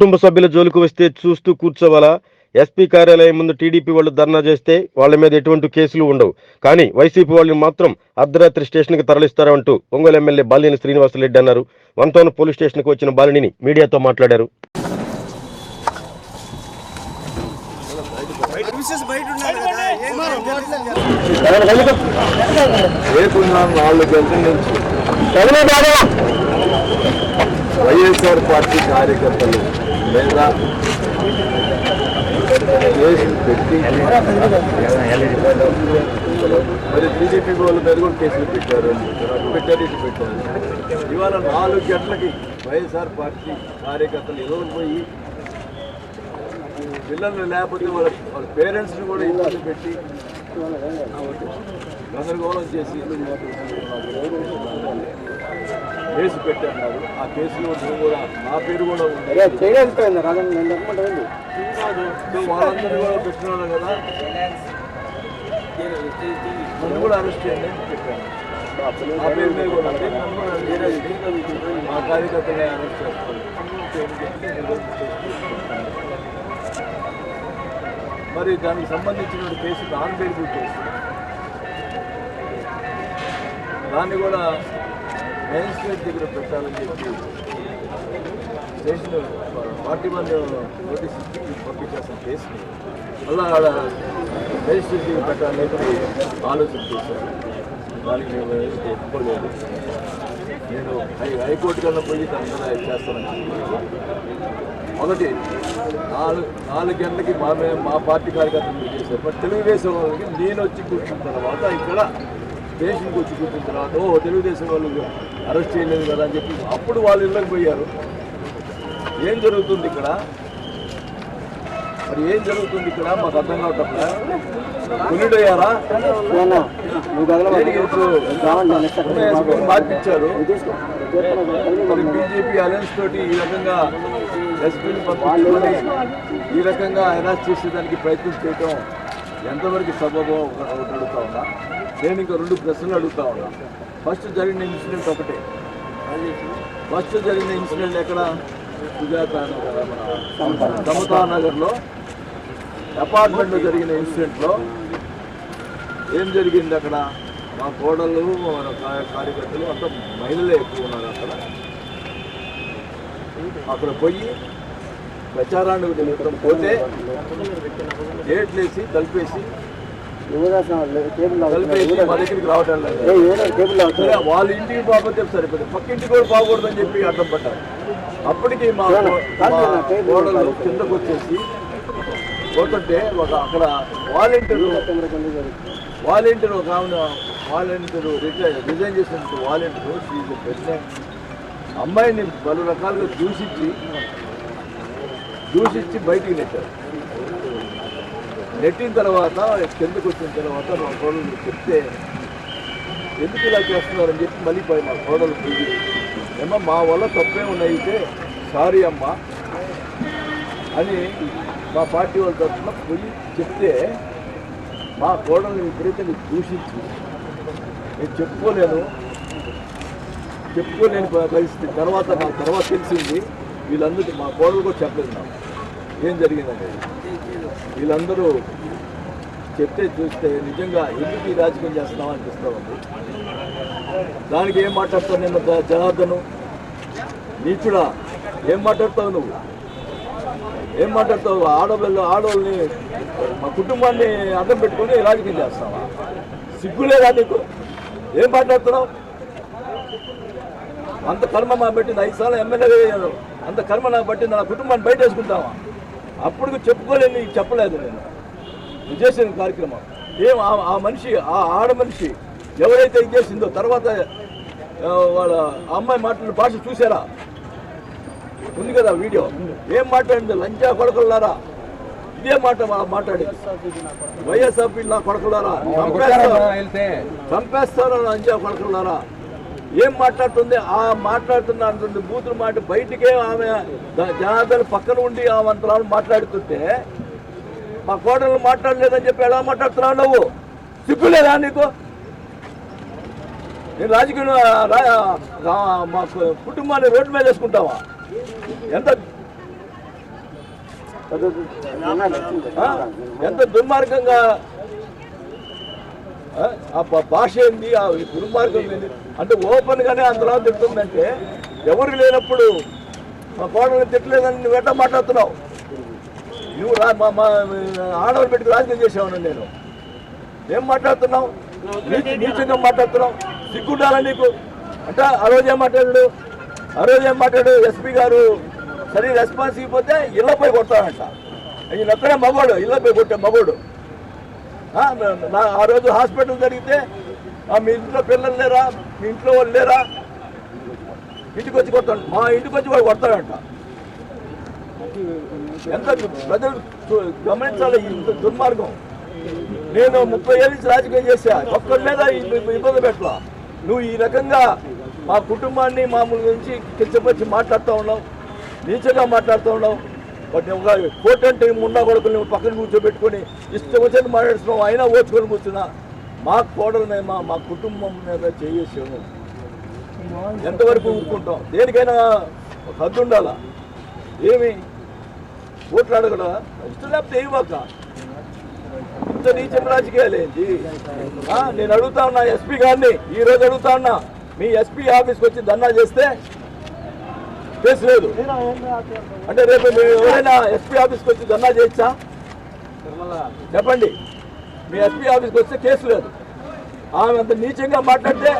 కుటుంబ సభ్యుల జోలికి వస్తే చూస్తూ కూర్చోవాలా? ఎస్పీ కార్యాలయం ముందు టీడీపీ వాళ్ళు ధర్నా చేస్తే వాళ్ళ మీద ఎటువంటి కేసులు ఉండవు. కానీ వైసీపీ వాళ్ళు మాత్రం అర్ధరాత్రి స్టేషన్కి తరలిస్తారంటూ ఒంగోలు ఎమ్మెల్యే బాలినేని శ్రీనివాసరెడ్డి అన్నారు. వన్ టౌన్ పోలీస్ స్టేషన్కి వచ్చిన బాలినేని మీడియాతో మాట్లాడారు. వైఎస్ఆర్ పార్టీ కార్యకర్తలు లేదా కేసులు పెట్టి మరి టీడీపీ వాళ్ళు మీద కూడా కేసులు పెట్టారు. ఇవాళ 4 గంటలకి వైఎస్ఆర్ పార్టీ కార్యకర్తలు ఎదురు పోయి పిల్లలు లేకపోతే వాళ్ళ పేరెంట్స్ని కూడా ఇబ్బంది పెట్టి గందరగోళం చేసి కేసు పెట్టన్నారు. ఆ కేసులో కూడా నా పేరు కూడా ఉంది. వాళ్ళందరూ కూడా పెట్టినారు కదా, నన్ను కూడా అరెస్ట్ చేయండి అని చెప్పాను. ఆ పేరు మీద కూడా మా కార్యకర్తగా అరెస్ట్ చేస్తాను. మరి దానికి సంబంధించిన కేసు నాన్ బెయిలబుల్ కేసు, దాన్ని కూడా మేజిస్ట్రేట్ దగ్గర పెట్టాలని చెప్పి స్టేషన్ 41 నోటీస్ పంపించాల్సిన కేసుని మళ్ళా ఆడ మేజిస్ట్రేట్ దగ్గర పెట్టాలని ఆలోచన చేశాను. దానికి నేను ఒప్పుకోలేదు. నేను హైకోర్టు కన్నా పోయి దాన్ని చేస్తానని మొదటి 4 గంటలకి మా పార్టీ కార్యకర్తలు చేశారు. బట్ తెలుగుదేశం వాళ్ళకి నేను వచ్చి కూర్చున్న తర్వాత ఇక్కడ స్టేషన్కి వచ్చి కూర్చున్న తర్వాత తెలుగుదేశం వాళ్ళు అరెస్ట్ చేయలేదు కదా అని చెప్పి అప్పుడు వాళ్ళు ఇళ్ళకి పోయారు. ఏం జరుగుతుంది ఇక్కడ? మరి ఏం జరుగుతుంది ఇక్కడ మాకు అర్థం కావట్లే. కొనిడయ్యారా? మార్పించారు. మరి బీజేపీ అలయన్స్ తోటి ఈ రకంగా ఎస్పీని పంపించుకొని ఈ రకంగా అరెస్ట్ చేసేదానికి ప్రయత్నం చేయటం ఎంతవరకు సబబో ఒకటి అడుగుతా ఉన్నా. నేను ఇంకా 2 ప్రశ్నలు అడుగుతా ఉన్నా. ఫస్ట్ జరిగిన ఇన్సిడెంట్ ఒకటే. ఫస్ట్ జరిగిన ఇన్సిడెంట్ ఎక్కడ? సుజాత నగర్, మన సమతా నగర్లో అపార్ట్మెంట్లో జరిగిన ఇన్సిడెంట్లో ఏం జరిగింది అక్కడ? మా కోడళ్ళు కార్యకర్తలు అంతా మహిళలే ఎక్కువ ఉన్నారు. అక్కడ పోయి ప్రచారాన్ని నిమిత్తం పోతే గేట్లు వేసి కలిపేసి మా దగ్గరికి రావటం లేదు. వాళ్ళ ఇంటికి బాగోతే సరిపోతుంది, పక్క ఇంటికి కూడా బాగకూడదని చెప్పి అడ్డం పడ్డారు. అప్పటికి మా కోడలు కిందకు వచ్చేసి పోతుంటే అక్కడ వాలంటీర్ ఒక ఆమె రిజైన్ చేసినట్టు వాలంటీర్ అమ్మాయిని పలు రకాలుగా దూషించి బయటికి నెట్టిన తర్వాత కిందకు వచ్చిన తర్వాత మా కోడలు చెప్తే ఎందుకు ఇలా చేస్తున్నారని చెప్పి మళ్ళీ మా కోడలు తిరిగి ఏమో మా వల్ల తప్పే ఉన్నాయితే సారీ అమ్మా అని మా పార్టీ వాళ్ళ తరఫున పోయి చెప్తే మా కోడల్ని విపరీతంగా దూషించి నేను చెప్పుకోలేని పరిస్థితి. నాకు తర్వాత తెలిసింది వీళ్ళందరికీ, మా కోడలు కూడా చెప్పలేదు నాకు ఏం జరిగిందనేది. వీళ్ళందరూ చెప్తే చూస్తే నిజంగా ఎందుకు ఈ రాజకీయం చేస్తున్నావు అనిపిస్తూ ఉంది. దానికి ఏం మాట్లాడతావు? నేను జనార్దను నీచుడా ఏం మాట్లాడతావు? నువ్వు ఏం మాట్లాడతావు? ఆడవాళ్ళని మా కుటుంబాన్ని అడ్డం పెట్టుకొని రాజకీయం చేస్తావా? సిగ్గులేదా నీకు? ఏం మాట్లాడుతున్నావు? అంత కర్మ నాకు పెట్టింది, 5 సార్లు ఎమ్మెల్యే అంత కర్మ నాకు పట్టింది, నా కుటుంబాన్ని బయట వేసుకుంటావా? అప్పుడు చెప్పుకోలేని చెప్పలేదు నేను చేసిన కార్యక్రమం. ఏం ఆ మనిషి, ఆ ఆడ మనిషి ఎవరైతే ఇది చేసిందో తర్వాత వాళ్ళ అమ్మాయి మాట్లాడిన భాష చూసారా? ఉంది కదా వీడియో. ఏం మాట్లాడింది? లంచా కొడకలారా, ఇదే మాట మాట్లాడి వైఎస్ఆర్పీ నా కొడకలారా చంపేస్తారా, లంచా కొడకలారా ఏం మాట్లాడుతుంది? ఆ మాట్లాడుతున్న బూతులు మాట బయటికే ఆమె జనార్దన్ పక్కన ఉండి ఆమె అంతరాలు మాట్లాడుతుంటే మా కోడలు మాట్లాడలేదని చెప్పి ఎలా మాట్లాడుతున్నావు నువ్వు? సిగ్గులేదా నీకు? నేను రాజకీయ మా కుటుంబాన్ని రోడ్డు మీద వేసుకుంటావా? ఎంత ఎంత దుర్మార్గంగా ఆ భాష ఏంది, ఆ దుర్మార్గం ఏంది అంటే ఓపెన్ గానే అందులో తిడుతుందంటే ఎవరు లేనప్పుడు మా కోడలు తిట్టలేదని నువ్వు ఎట్లా మాట్లాడుతున్నావు? నువ్వు మా ఆడవాళ్ళు పెట్టి రాజకీయం చేసావు. నేను ఏం మాట్లాడుతున్నావు? నీచంగా మాట్లాడుతున్నావు. సిగ్గుండాలా నీకు? అంటే ఆ రోజు ఏం మాట్లాడు ఎస్పీ గారు సరే రెస్పాన్స్ ఇవ్వకపోతే ఇళ్ళపై కొడతాడంట. ఈయన ఒక్కడే మగోడు, ఇళ్ళపై కొట్టే మగోడు. ఆ రోజు హాస్పిటల్ జరిగితే మీ ఇంట్లో పిల్లలు లేరా, మీ ఇంట్లో వాళ్ళు లేరా, ఇంటికి వచ్చి కొడతాడు. మా ఇంటికి వచ్చి వాడు కొడతాడంట. ఎంత ప్రజలు గమనించాలి ఇంత దుర్మార్గం. నేను 30 ఏళ్ళ నుంచి రాజకీయం చేశా, ఒక్కడి మీద ఇబ్బంది పెట్టలా. నువ్వు ఈ రకంగా మా కుటుంబాన్ని మామూలు నుంచి కించపరిచి మాట్లాడుతూ ఉన్నావు, నీచగా మాట్లాడుతూ ఉన్నావు. బట్ ఒక కోర్టు అంటే మున్నా కొడుకుని పక్కన కూర్చోబెట్టుకొని ఇష్టం వచ్చేది మాట్లాడుతున్నావు. అయినా ఓచుకొని కూర్చున్నా. మా కోడల మీద మా కుటుంబం మీద చేసేసాము. ఎంతవరకు ఊరుకుంటాం? దేనికైనా ఒక హద్దు ఉండాలా. ఏమి ఓట్లు అడగడా? ఇష్టం లేకపోతే ఏమాక ఇంత నీచం రాజకీయాలేంటి? నేను అడుగుతా ఉన్నా ఎస్పీ గారిని, ఈ రోజు అడుగుతా ఉన్నా, మీ ఎస్పీ ఆఫీస్కి వచ్చి ధర్నా చేస్తే కేసు లేదు అంటే రేపు ఎవరైనా ఎస్పీ ఆఫీస్కి వచ్చి ధర్నా చేయొచ్చా? చెప్పండి. మీ ఎస్పీ ఆఫీస్కి వస్తే కేసు లేదు. ఆమె అంత నీచంగా మాట్లాడితే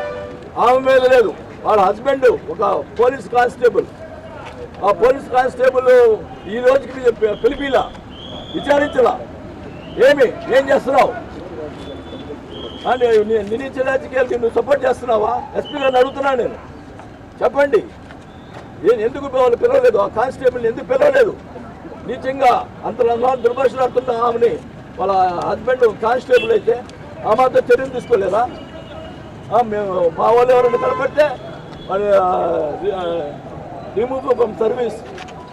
ఆమె మీద లేదు. వాళ్ళ హస్బెండ్ ఒక పోలీస్ కానిస్టేబుల్, ఆ పోలీస్ కానిస్టేబుల్ ఈ రోజుకి పిలిపిలా విచారించలా. ఏం చేస్తున్నావు? నీచ రాజకీయాలకి నువ్వు సపోర్ట్ చేస్తున్నావా? ఎస్పీ గారిని అడుగుతున్నా నేను. చెప్పండి, ఎందుకు వాళ్ళు పిలవలేదు? ఆ కానిస్టేబుల్ని ఎందుకు పిలవలేదు? నీచంగా అంత దుర్భాషలాడుతున్నా ఆమెని. వాళ్ళ హస్బెండ్ కానిస్టేబుల్ అయితే ఆ మాత్రం చర్యలు తీసుకోలేదా? మేము మా వాళ్ళు ఎవరైనా కనపడితే రిమూవ్ ఫ్రమ్ సర్వీస్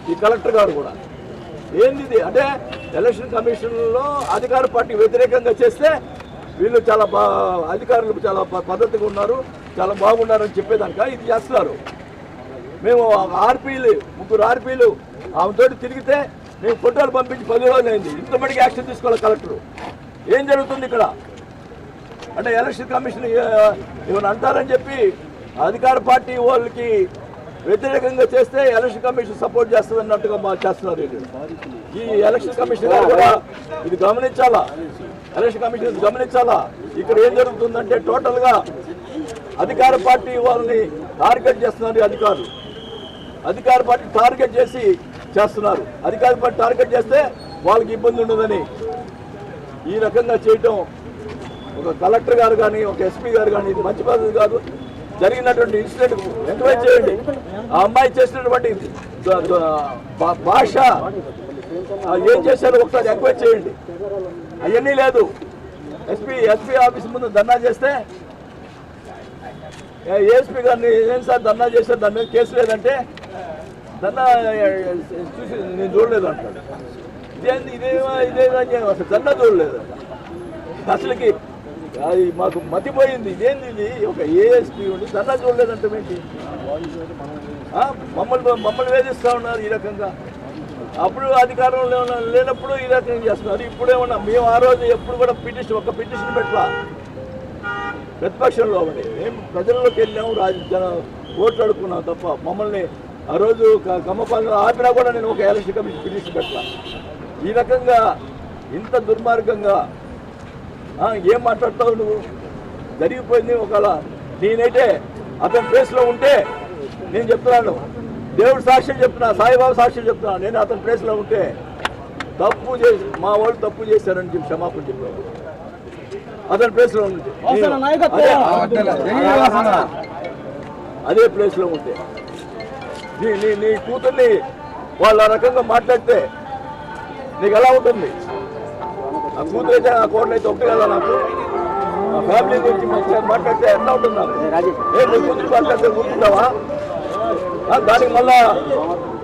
ఈ కలెక్టర్ గారు కూడా. ఏంది ఇది అంటే ఎలక్షన్ కమిషన్లో అధికార పార్టీ వ్యతిరేకంగా చేస్తే వీళ్ళు చాలా అధికారులు చాలా పద్ధతిగా ఉన్నారు, చాలా బాగున్నారని చెప్పేదానిక ఇది చేస్తున్నారు. మేము ముగ్గురు ఆర్పీలు ఆమెతోటి తిరిగితే మేము ఫోటోలు పంపించి 10 రోజులు అయింది. ఇంతమందికి యాక్షన్ తీసుకోవాలి కలెక్టర్. ఏం జరుగుతుంది ఇక్కడ అంటే ఎలక్షన్ కమిషన్ ఏమైనా అంటారని చెప్పి అధికార పార్టీ వాళ్ళకి వ్యతిరేకంగా చేస్తే ఎలక్షన్ కమిషన్ సపోర్ట్ చేస్తుంది అన్నట్టుగా చేస్తున్నారు. ఈ ఎలక్షన్ కమిషన్ కూడా ఇది గమనించాలా. Election commission గమనించాలా. ఇక్కడ ఏం జరుగుతుందంటే టోటల్గా అధికార పార్టీ వాళ్ళని టార్గెట్ చేస్తున్నారు అధికారులు. అధికార పార్టీ టార్గెట్ చేస్తున్నారు. అధికార పార్టీ టార్గెట్ చేస్తే వాళ్ళకి ఇబ్బంది ఉండదని ఈ రకంగా చేయటం ఒక కలెక్టర్ గారు కానీ ఒక ఎస్పీ గారు కానీ ఇది మంచి పద్ధతి కాదు. జరిగినటువంటి ఇన్సిడెంట్ ఎంక్వైరీ చేయండి. ఆ అమ్మాయి చేసినటువంటి భాష ఏం చేశారో ఒకసారి ఎంక్వైరీ చేయండి. అవన్నీ లేదు. ఎస్పీ ఆఫీస్ ముందు ధర్నా చేస్తే ఏఎస్పీ గారిని ఏం సార్ ధర్నా చేశారు, దాని మీద కేసు లేదంటే ధర్నా చూసి నేను చూడలేదు అంటాడు. ఇదేదని అసలు ధర్నా చూడలేదు. అసలుకి అది మాకు మతిపోయింది. ఇదేంది ఇది? ఒక ఏఎస్పీ ఉండి ధర్నా చూడలేదంటే ఏంటి? మమ్మల్ని వేధిస్తూ ఉన్నారు ఈ రకంగా. అప్పుడు అధికారంలో లేనప్పుడు ఈ రకంగా చేస్తున్నారు. ఇప్పుడేమన్నా మేము ఆ రోజు ఎప్పుడు కూడా ఒక పిటిషన్ పెట్టలా ప్రతిపక్షంలో ఉండి. మేము ప్రజల్లోకి వెళ్ళాము, ఓట్లు అడుక్కున్నాం తప్ప మమ్మల్ని ఆ రోజు కమ్మపాలన ఆపినా కూడా నేను ఒక ఎలక్షన్ కమిషన్ పిటిషన్ పెట్టలా. ఈ రకంగా ఇంత దుర్మార్గంగా ఏం మాట్లాడతావు నువ్వు? జరిగిపోయింది. ఒకవేళ నేనైతే అతని ప్లేస్లో ఉంటే నేను చెప్తున్నాను, దేవుడు సాక్ష్యం చెప్తున్నా, సాయిబాబా సాక్ష్యం చెప్తున్నా, నేను అతని ప్లేస్లో ఉంటే తప్పు చేసి మా వాళ్ళు తప్పు చేశారని చెప్పి క్షమాపణ చెప్పాను. అతని ప్లేస్లో ఉంటే అదే ప్లేస్లో ఉంటే నీ కూతుర్ని వాళ్ళు ఆ రకంగా మాట్లాడితే నీకు ఎలా ఉంటుంది? ఆ కూతురు అయితే ఆ కోడలు అయితే ఒకటి కదా. నాకు మా ఫ్యామిలీ గురించి మంచిగా మాట్లాడితే ఎట్లా ఉంటుంది? నాకు నీ కూతురు మాట్లాడితే ఊరుకుంటావా? దానికి మళ్ళా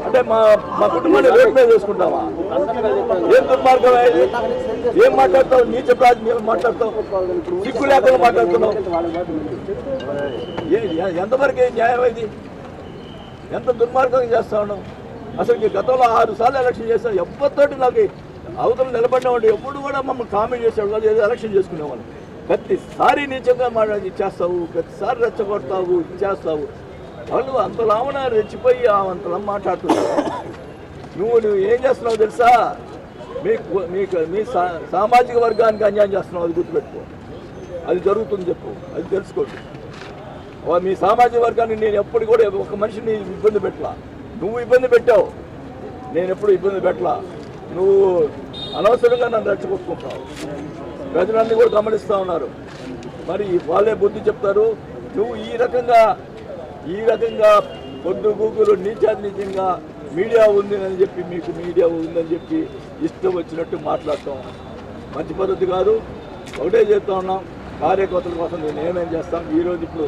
అంటే మా కుటుంబాన్ని రేపు మీద చేసుకుంటావా? ఏం దుర్మార్గం? ఏం మాట్లాడతావు? నీచ ప్రాజెక్ట్ మాట్లాడతావు, సిగ్గు లేకుండా మాట్లాడుతున్నావు. ఎంతవరకు న్యాయం ఇది? ఎంత దుర్మార్గం చేస్తా ఉన్నావు? అసలు గతంలో 6 సార్లు ఎలక్షన్ చేశాను. ఎవరితోటి నాకు అవతల నిలబడినవాడు ఎప్పుడు కూడా మమ్మల్ని కామెంట్ చేసేవాడు కాదు, ఏదో ఎలక్షన్ చేసుకునేవాళ్ళు. ప్రతిసారి నీచంగా మాట్లాడి ఇచ్చేస్తావు, ప్రతిసారి రెచ్చగొడతావు, ఇచ్చేస్తావు. వాళ్ళు అంతలామన రెచ్చిపోయి అంతలా మాట్లాడుతున్నారు. నువ్వు ఏం చేస్తున్నావు తెలుసా? మీ సామాజిక వర్గానికి అన్యాయం చేస్తున్నావు, అది గుర్తుపెట్టుకో. అది జరుగుతుంది చెప్పు, అది తెలుసుకోండి. మీ సామాజిక వర్గాన్ని నేను ఎప్పుడు కూడా ఒక మనిషిని ఇబ్బంది పెట్టలా. నువ్వు ఇబ్బంది పెట్టావు, నేను ఎప్పుడు ఇబ్బంది పెట్టలా. నువ్వు అనవసరంగా నన్ను రెచ్చగొట్టుకుంటావు. ప్రజలన్నీ కూడా గమనిస్తూ ఉన్నారు. మరి వాళ్ళే బుద్ధి చెప్తారు. నువ్వు ఈ రకంగా పొద్దు గూగులు నీచాతిగా మీడియా ఉందని చెప్పి, మీకు మీడియా ఉందని చెప్పి ఇష్టం వచ్చినట్టు మాట్లాడతాం మంచి పద్ధతి కాదు. ఒకటే చెప్తా ఉన్నాం, కార్యకర్తల కోసం నేను ఏమేం చేస్తాం. ఈరోజు ఇప్పుడు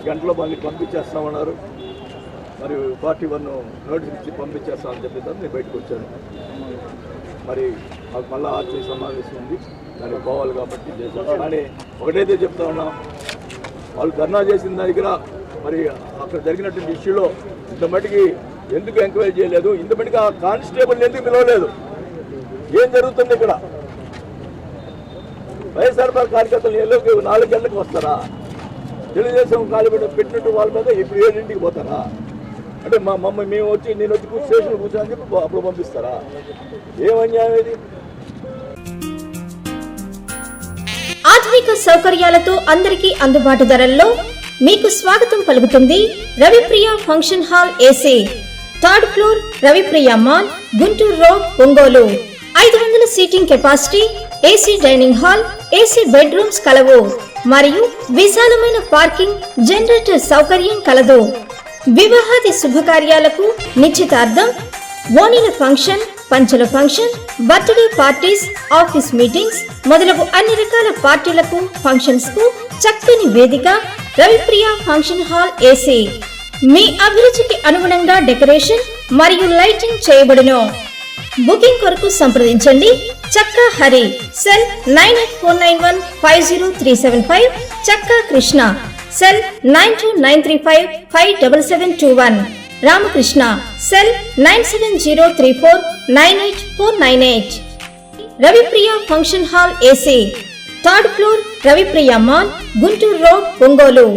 గంటలో మళ్ళీ పంపించేస్తామన్నారు. మరి 41 నోటీస్ ఇచ్చి పంపించేస్తామని చెప్పేసి నేను బయటకు వచ్చాను. మరి మాకు మళ్ళీ ఆర్టీ సమావేశం ఉంది, దానికి పోవాలి కాబట్టి చేశాను. కానీ ఒకటైతే చెప్తా ఉన్నాం, వాళ్ళు ధర్నా చేసిన దగ్గర మరి అక్కడ జరిగినటువంటి ఇష్యూలో ఇంత మటుకి ఎందుకు ఎంక్వైరీ చేయలేదు, ఇంత మటుకు ఆ కానిస్టేబుల్ని ఎందుకు పిలవలేదు, ఏం జరుగుతుంది ఇక్కడ? వైఎస్ఆర్ కార్యకర్తలు 4 గంటలకు వస్తారా? తెలుగుదేశం కాలు పెట్టినట్టు వాళ్ళ మీద ఇప్పుడు 7ంటికి పోతారా? అంటే మేము వచ్చి నేను వచ్చి స్టేషన్ కూర్చొని చెప్పి అప్పుడు పంపిస్తారా? ఏం అన్యాయం ఇది? ఆధునిక సౌకర్యాలతో అందరికీ అందుబాటు ధరల్లో మీకు స్వాగతం పలుకుతుంది Ravipriya function hall AC, 3rd floor, Ravipriya mall, Guntur road, Ongole. 500 seating capacity, AC dining hall, AC bedrooms కలవు మరియు విశాలమైన పార్కింగ్, జనరేటర్ సౌకర్యం కలదు. వివాహాది శుభకార్యాలకు, నిశ్చితార్థం, ఓణీల ఫంక్షన్, పంచల function, birthday parties, office meetings మొదలగు అన్ని రకాల పార్టీలకు, ఫంక్షన్స్ కు చక్కని వేదిక రవిప్రియ ఫంక్షన్ హాల్ ఏసీ. మీ అభిరుచికి అనుగుణంగా డెకరేషన్ మరియు లైటింగ్ చేయబడును. బుకింగ్ కొరకు సంప్రదించండి చక్కా హరి, సెల్ 9849150375, చక్కా Krishna, cell 9293557721, Ramakrishna, cell 9703498498. Ravipriya function hall AC, 3rd floor, Ravipriya mall, Guntur road, Ongole.